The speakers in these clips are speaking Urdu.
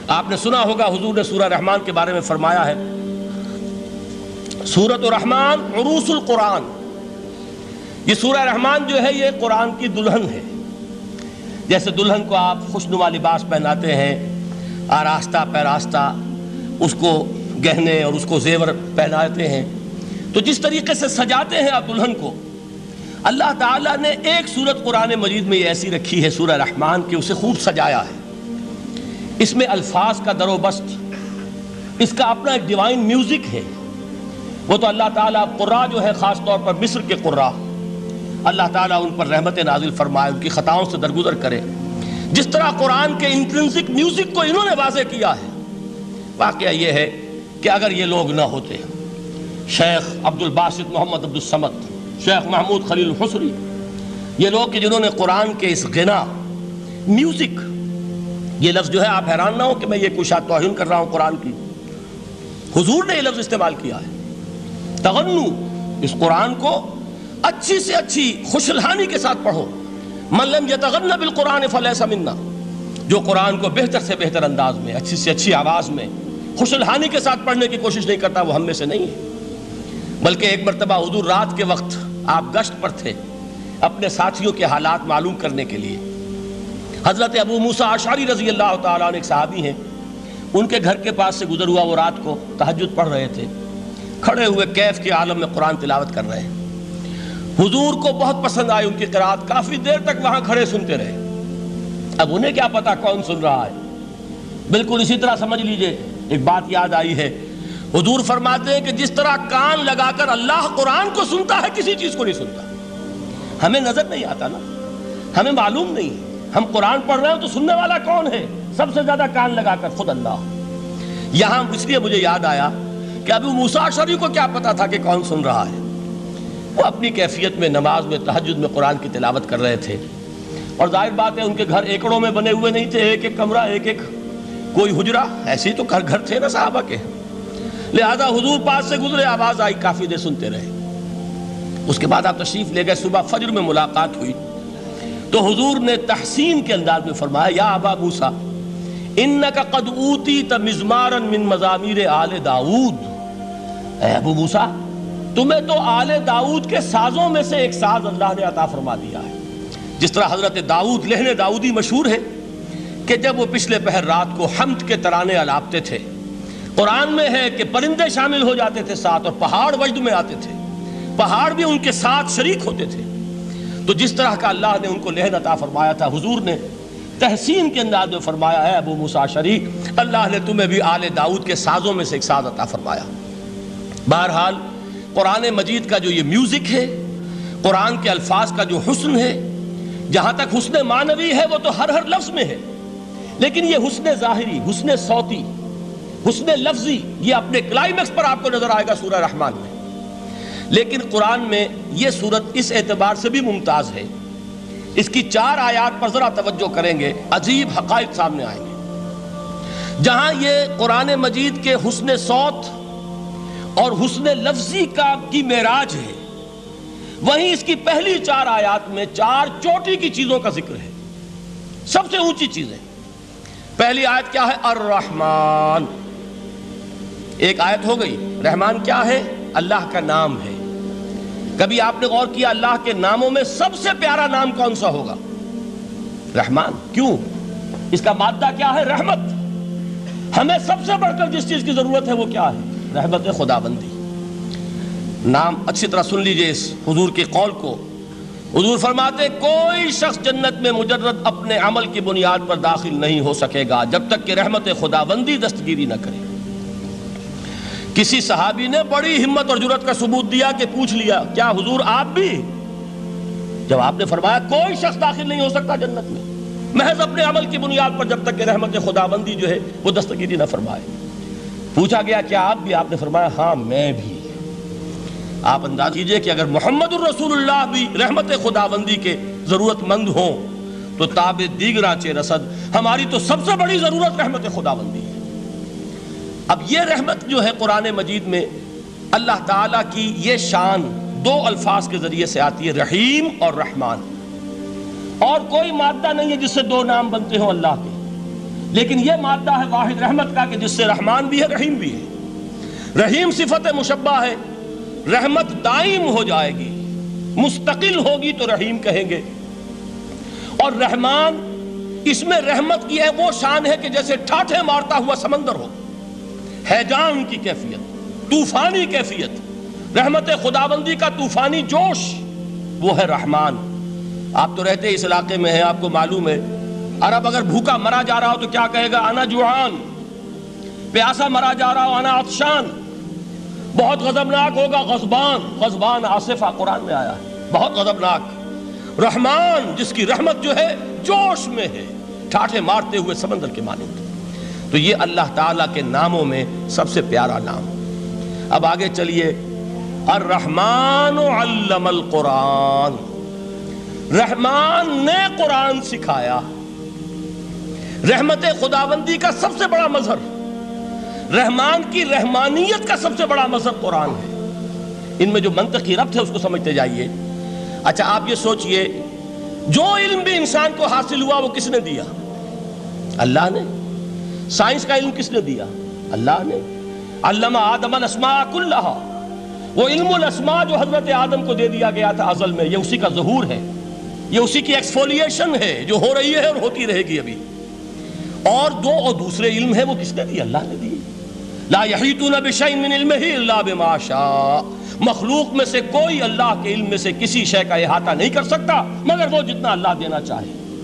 آپ نے سنا ہوگا حضور نے سورہ رحمان کے بارے میں فرمایا ہے، سورۃ الرحمان عروس القرآن، یہ سورہ رحمان جو ہے یہ قرآن کی دلہن ہے۔ جیسے دلہن کو آپ خوشنما لباس پہناتے ہیں، آراستہ پیراستہ اس کو گہنے اور اس کو زیور پہناتے ہیں، تو جس طریقے سے سجاتے ہیں آپ دلہن کو، اللہ تعالیٰ نے ایک سورت قرآن مجید میں یہ ایسی رکھی ہے سورہ رحمان کہ اسے خوب سجایا ہے۔ اس میں الفاظ کا در و بست، اس کا اپنا ایک ڈیوائن میوزک ہے۔ وہ تو اللہ تعالیٰ قراء جو ہے خاص طور پر مصر کے قراء، اللہ تعالیٰ ان پر رحمت نازل فرمائے، ان کی خطاؤں سے درگزر کرے۔ جس طرح قرآن کے انٹرنسک میوزک کو انہوں نے واضح کیا ہے، واقعہ یہ ہے کہ اگر یہ لوگ نہ ہوتے، شیخ عبد الباسط محمد عبد الصمد، شیخ محمود خلیل الحصری، یہ لوگ کہ جنہوں نے قرآن کے اس غنا میوزک، یہ لفظ جو ہے آپ حیران نہ ہو کہ میں یہ کوئی شاید توہین کر رہا ہوں قرآن کی، حضور نے یہ لفظ استعمال کیا ہے، تغنو، اس قرآن کو اچھی سے اچھی خوشلحانی کے ساتھ پڑھو۔ من لم یتغن بالقرآن فلیس منا، جو قرآن کو بہتر سے بہتر انداز میں، اچھی سے اچھی آواز میں، خوشلحانی کے ساتھ پڑھنے کی کوشش نہیں کرتا، وہ ہم میں سے نہیں ہے۔ بلکہ ایک مرتبہ حضور رات کے وقت آپ گشت پر تھے اپنے ساتھیوں کے حالات معلوم کرنے کے لیے۔ حضرت ابو موسیٰ اشعری رضی اللہ تعالیٰ عنہ ایک صحابی ہیں، ان کے گھر کے پاس سے گزر ہوا، وہ رات کو تہجد پڑھ رہے تھے، کھڑے ہوئے کیف کے عالم میں قرآن تلاوت کر رہے ہیں۔ حضور کو بہت پسند آئی ان کی قرات، کافی دیر تک وہاں کھڑے سنتے رہے۔ اب انہیں کیا پتا کون سن رہا ہے۔ بالکل اسی طرح سمجھ لیجئے ایک بات یاد آئی ہے، حضور فرماتے ہیں کہ جس طرح کان لگا کر اللہ قرآن کو سنتا ہے، کسی چیز کو نہیں سنتا۔ ہمیں نظر نہیں آتا نا، ہمیں معلوم نہیں، ہم قرآن پڑھ رہے ہیں تو سننے والا کون ہے؟ سب سے زیادہ کان لگا کر خود اللہ۔ یہاں اس لیے مجھے یاد آیا کہ ابو موسیٰ اشعری کو کیا پتا تھا کہ کون سن رہا ہے؟ وہ اپنی کیفیت میں نماز میں تہجد میں قرآن کی تلاوت کر رہے تھے، اور ظاہر بات ہے ان کے گھر ایکڑوں میں بنے ہوئے نہیں تھے، ایک ایک کمرہ، ایک ایک کوئی حجرہ، ایسے ہی تو گھر تھے نا صحابہ کے۔ لہذا حضور پاس سے گزرے، آواز آئی، کافی دیر سنتے رہے۔ اس کے بعد آپ تشریف لے گئے، صبح فجر میں ملاقات ہوئی تو حضور نے تحسین کے انداز میں فرمایا، یا ابا موسیٰ انک قد اوتیت مزمارا من مزامیر آل داؤد، اے ابو موسیٰ تمہیں تو آل داؤد کے سازوں میں سے ایک ساز اللہ نے عطا فرما دیا ہے۔ جس طرح حضرت داؤد، لہن داؤدی مشہور ہے کہ جب وہ پچھلے پہر رات کو حمد کے ترانے الاپتے تھے، قرآن میں ہے کہ پرندے شامل ہو جاتے تھے ساتھ، اور پہاڑ وجد میں آتے تھے، پہاڑ بھی ان کے ساتھ شریک ہوتے تھے۔ تو جس طرح کا اللہ نے ان کو لہن عطا فرمایا تھا، حضور نے تحسین کے انداز میں فرمایا ہے ابو موسیٰ اشعری، اللہ نے تمہیں بھی آل داؤد کے سازوں میں سے ایک ساز عطا فرمایا۔ بہرحال قرآن مجید کا جو یہ میوزک ہے، قرآن کے الفاظ کا جو حسن ہے، جہاں تک حسن معنوی ہے وہ تو ہر لفظ میں ہے، لیکن یہ حسن ظاہری، حسن صوتی، حسن لفظی، یہ اپنے کلائمیکس پر آپ کو نظر آئے گا سورہ رحمان میں۔ لیکن قرآن میں یہ سورت اس اعتبار سے بھی ممتاز ہے، اس کی 4 آیات پر ذرا توجہ کریں گے، عجیب حقائق سامنے آئیں گے۔ جہاں یہ قرآن مجید کے حسن صوت اور حسن لفظی کی معراج ہے، وہیں اس کی پہلی 4 آیات میں 4 چوٹی کی چیزوں کا ذکر ہے، سب سے اونچی چیزیں۔ پہلی آیت کیا ہے؟ الرحمن، ایک آیت ہو گئی۔ رحمان کیا ہے؟ اللہ کا نام ہے۔ کبھی آپ نے غور کیا اللہ کے ناموں میں سب سے پیارا نام کون سا ہوگا؟ رحمان۔ کیوں؟ اس کا مادہ کیا ہے؟ رحمت۔ ہمیں سب سے بڑھ کر جس چیز کی ضرورت ہے وہ کیا ہے؟ رحمت خداوندی۔ نام اچھی طرح سن لیجئے اس حضور کے قول کو۔ حضور فرماتے کوئی شخص جنت میں مجرد اپنے عمل کی بنیاد پر داخل نہیں ہو سکے گا جب تک کہ رحمت خداوندی دستگیری نہ کرے۔ کسی صحابی نے بڑی ہمت اور جرأت کا ثبوت دیا کہ پوچھ لیا، کیا حضور آپ بھی؟ جب آپ نے فرمایا کوئی شخص داخل نہیں ہو سکتا جنت میں محض اپنے عمل کی بنیاد پر جب تک کہ رحمت خداوندی جو ہے وہ دستگیری نہ فرمائے۔ پوچھا گیا کیا آپ بھی؟ آپ نے فرمایا ہاں میں بھی۔ آپ انداز کیجئے کہ اگر محمد الرسول اللہ بھی رحمت خداوندی کے ضرورت مند ہوں تو تاب دیگراں چہ رسد، ہماری تو سب سے بڑی ضرورت رحمت خداوندی ہے۔ اب یہ رحمت جو ہے قرآن مجید میں اللہ تعالیٰ کی یہ شان 2 الفاظ کے ذریعے سے آتی ہے، رحیم اور رحمان، اور کوئی مادہ نہیں ہے جس سے 2 نام بنتے ہوں اللہ کے۔ لیکن یہ مادہ ہے واحد رحمت کا کہ جس سے رحمان بھی ہے رحیم بھی ہے۔ رحیم صفت مشبہ ہے، رحمت دائم ہو جائے گی، مستقل ہوگی تو رحیم کہیں گے، اور رحمان اس میں رحمت کی ہے وہ شان ہے کہ جیسے ٹھاٹھے مارتا ہوا سمندر ہو، ہیجان کی کیفیت، طوفانی کیفیت، رحمت خداوندی کا طوفانی جوش، وہ ہے رحمان۔ آپ تو رہتے اس علاقے میں ہیں، آپ کو معلوم ہے عرب اگر بھوکا مرا جا رہا ہو تو کیا کہے گا؟ انا جوعان۔ پیاسا مرا جا رہا ہو انا عطشان۔ بہت غضبناک ہوگا غضبان، غضبان آصفہ قرآن میں آیا ہے، بہت غضبناک۔ رحمان جس کی رحمت جو ہے جوش میں ہے، ٹھاٹھے مارتے ہوئے سمندر کے مانند۔ تو یہ اللہ تعالیٰ کے ناموں میں سب سے پیارا نام۔ اب آگے چلیے، الرحمن علم القرآن، رحمان نے قرآن سکھایا۔ رحمت خداوندی کا سب سے بڑا مظہر، رحمان کی رحمانیت کا سب سے بڑا مظہر قرآن ہے۔ ان میں جو منطقی ربط ہے اس کو سمجھتے جائیے۔ اچھا آپ یہ سوچئے، جو علم بھی انسان کو حاصل ہوا وہ کس نے دیا؟ اللہ نے۔ سائنس کا علم کس نے دیا؟ اللہ نے۔ علم آدم الاسماء کلہا، وہ علم الاسماء جو حضرت آدم کو دے دیا گیا تھا ازل میں، یہ اسی کا ظہور ہے، یہ اسی کی ایکسفولیشن ہے جو ہو رہی ہے اور ہوتی رہے گی ابھی۔ اور دوسرے علم ہے وہ کس نے دی؟ اللہ نے دی۔ لا یحیطون بشیء من علمہ الا بما شاء، مخلوق میں سے کوئی اللہ کے علم میں سے کسی شے کا احاطہ نہیں کر سکتا مگر وہ جتنا اللہ دینا چاہے۔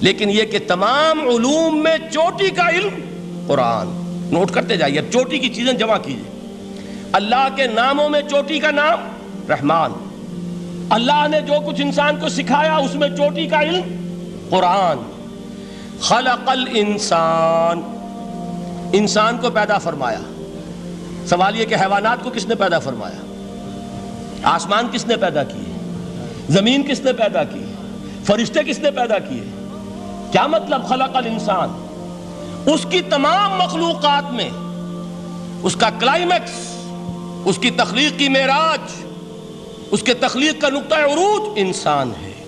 لیکن یہ کہ تمام علوم میں چوٹی کا علم قرآن۔ نوٹ کرتے جائیے، اب چوٹی کی چیزیں جمع کیجیے۔ اللہ کے ناموں میں چوٹی کا نام رحمان، اللہ نے جو کچھ انسان کو سکھایا اس میں چوٹی کا علم قرآن۔ خلق الانسان، انسان کو پیدا فرمایا۔ سوال یہ کہ حیوانات کو کس نے پیدا فرمایا؟ آسمان کس نے پیدا کیے؟ زمین کس نے پیدا کی؟ فرشتے کس نے پیدا کیے؟ کیا مطلب خلق الانسان؟ اس کی تمام مخلوقات میں اس کا کلائمیکس، اس کی تخلیق کی معراج، اس کے تخلیق کا نقطہ عروج انسان ہے۔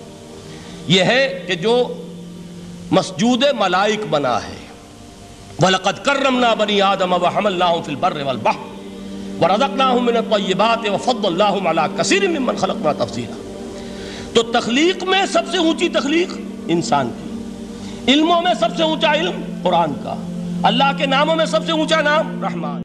یہ ہے کہ جو مسجود ملائک بنا ہے۔ وَلَقَدْ كَرَّمْنَا بَنِي آدَمَ وَحَمَلْنَاهُمْ فِي الْبَرِّ وَالْبَحْرِ وَرَزَقْنَاهُمْ مِنَ الطَّيِّبَاتِ وَفَضَّلْنَاهُمْ عَلَى كَثِيرٍ مِّمَّنْ خَلَقْنَا تَفْضِيلًا۔ تو تخلیق میں سب سے اونچی تخلیق انسان کی، علموں میں سب سے اونچا علم قرآن کا، اللہ کے ناموں میں سب سے اونچا نام رحمان۔